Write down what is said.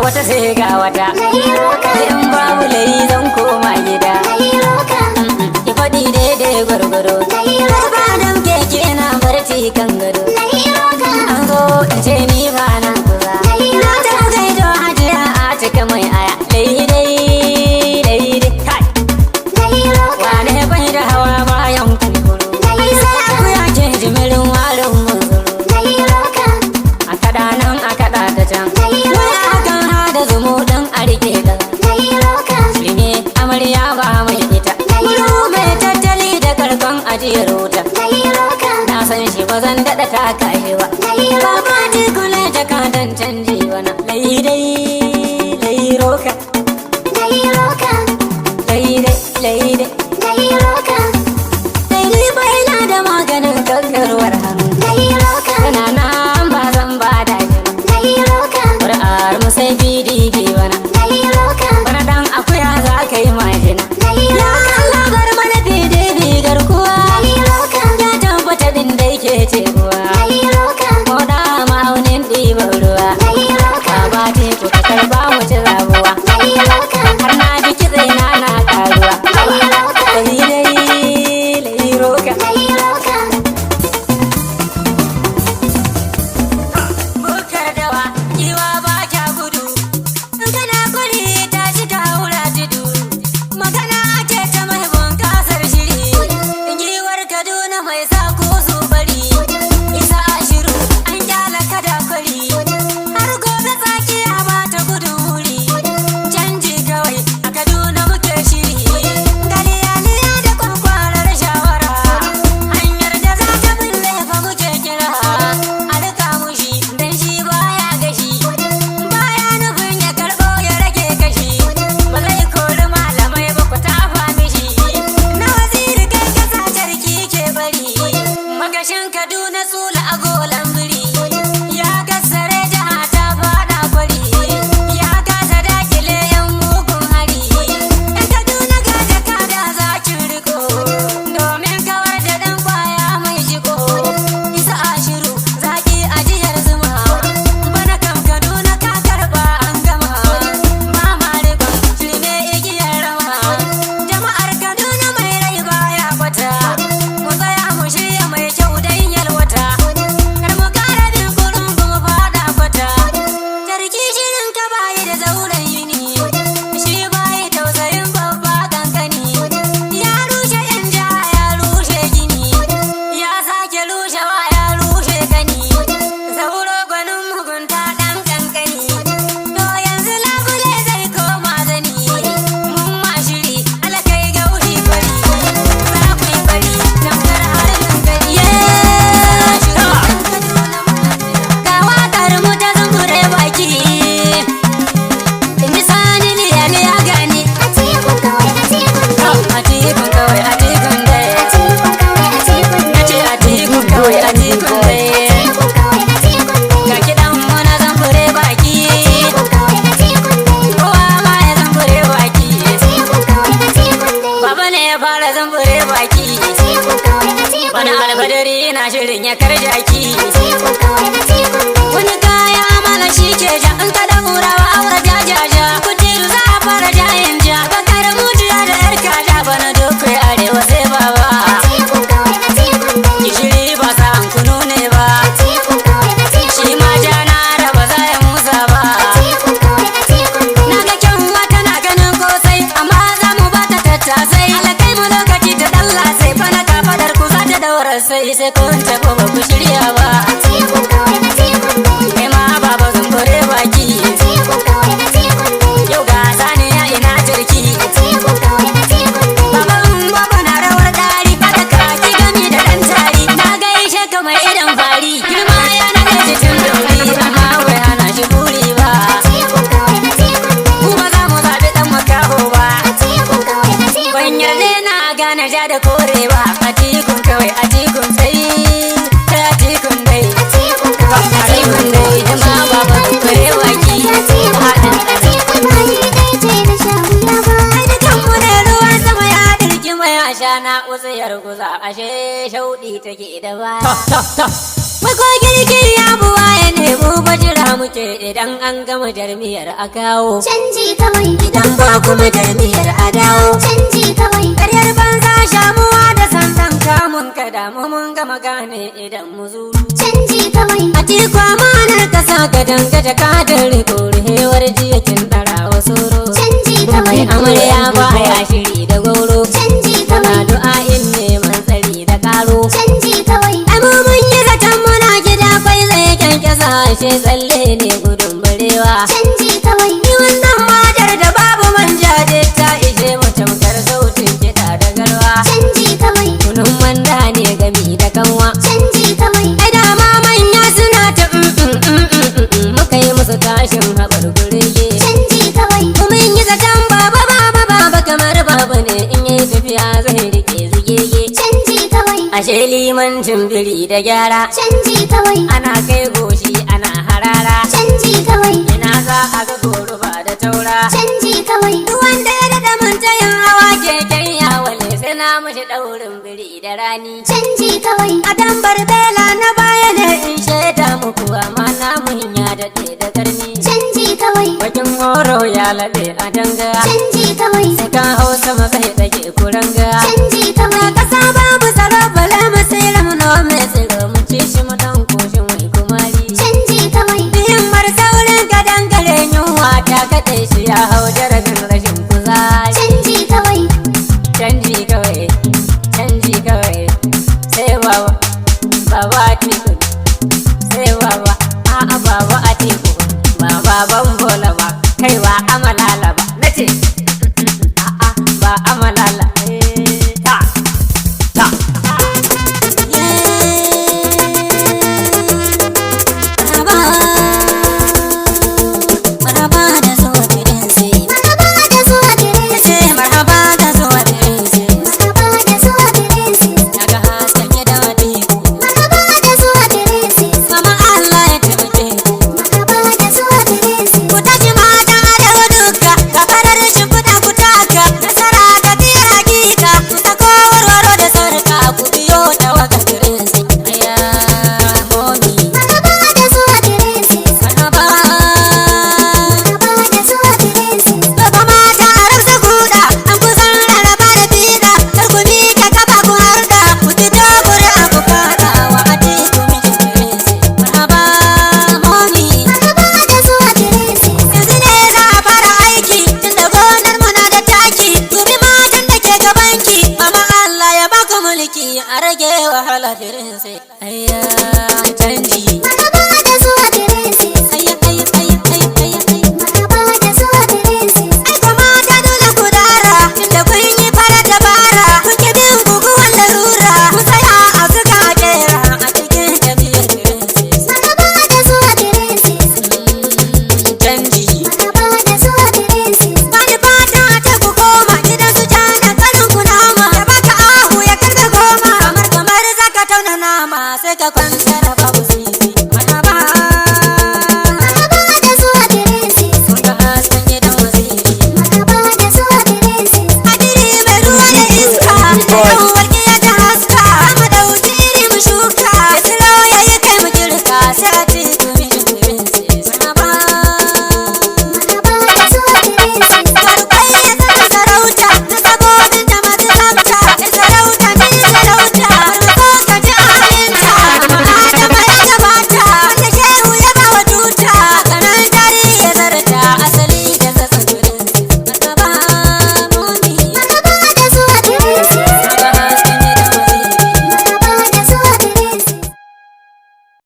wata sai ga wata in babu layi zan koma gida ki faɗi daidai gwargwaro ba dan keke na barci kan gado an zo in ce ni ba nan kuza na ta gaido hajiya a cika mai aya daidai kai wane bai da hawa bayan kunkuru sai akuya ce jimirin warin munzuru a kada nan a kada ta can da zumu dan a rike ka shirme amarya ba mai ita muru mai tattali da karkon ajiyar wuta na san shi ba zan daɗa ta kashe ba ba ma ji kula ta kadan canji wana laidai roka laidai bai na da maganin kankarwar hannu tana nan ba zan ba da sai PDP wana bana dan akuya za ka yi majina ya Allah bar mana PDP garkuwa ya tabbata din da yake cewa ko da ma'aunin ɗiban ruwa ka ba ce ku ka karba mu ci zabuwa har na ji kitse na karuwa lai roka bukar dawa kiwa ba shirin ya karjaki wani kaya mana shi ke ja in ka daurawa aure jajaja kudiru za a fara jayin ja bakar mujiya da yar kaja bana dokai arewa sai baba gishiri ba sa an kunu ne ba shi ma jana da ba za ya musa ba na ga kyan wata na ganin kosai amma za mu ba ta tattasai alakai mu lokaci ta dalla sai fana kafadar ku za ta daura sai kun tafi ba ku shirya ba kai ma baba zumbure baki yau ga sani ya ina jirki baba na rawar dari aka kaki gami da dan tari na gaishe kamar idan fari girma ya na da jikin dauri amma wai hana shi buri ba kuma za mu zaɓi dan makaho ba ban yarda na gane ja da kore ba a tikun kawai a tikun sai na utsayar guza ashe shauɗi take da baya. Mako girgir ya buwa ya nemo bajira muke idan an gama jarmiyar a kawo. Canji kawai. Idan ba kuma jarmiyar a dawo. Canji kawai. Karyar banza shamuwa da santan kamun kada mu mun gama gane idan mu zuru. Canji kawai. A tiku amanar kasa ga dangaja kadar riko ruhewar jiyakin ɗara wasu ro. Canji kawai. Amarya ba ya shiri da goro. Canji Muna kawai. du'a'in neman tsari da karo. Canji kawai. Ai mu mun yi zaton muna gida kwai zai kyankyasa ashe tsalle ne gudun barewa. Canji kawai. Ni wannan matar da babu manja ta ishe mu tamkar sautin kiɗa da garwa. Canji kawai. Kunun manda ne gami da kanwa. Canji kawai. Ai dama manya suna ta muka yi musu tashin haɓar gurege. Canji kawai. Mun yi zaton baba kamar baba ne in yi tafiya zai rike zigege. Canji kawai. Ashe limancin biri da gyara. Canji kawai. Ana kai goshi ana harara. Canji kawai. Ina za a ga goruba da taura. Canji kawai. Duk wanda ya daɗa mantayin hawa keken yawale sai na mashi ɗaurin biri da rani. Canji kawai. A dambar bela na baya ne in shaida muku amma namun ya daɗe da karni. Canji kawai. Bakin horo ya laɗe a danga. Canji kawai. Sai ka hau sama sai ɗage kuranga. Canji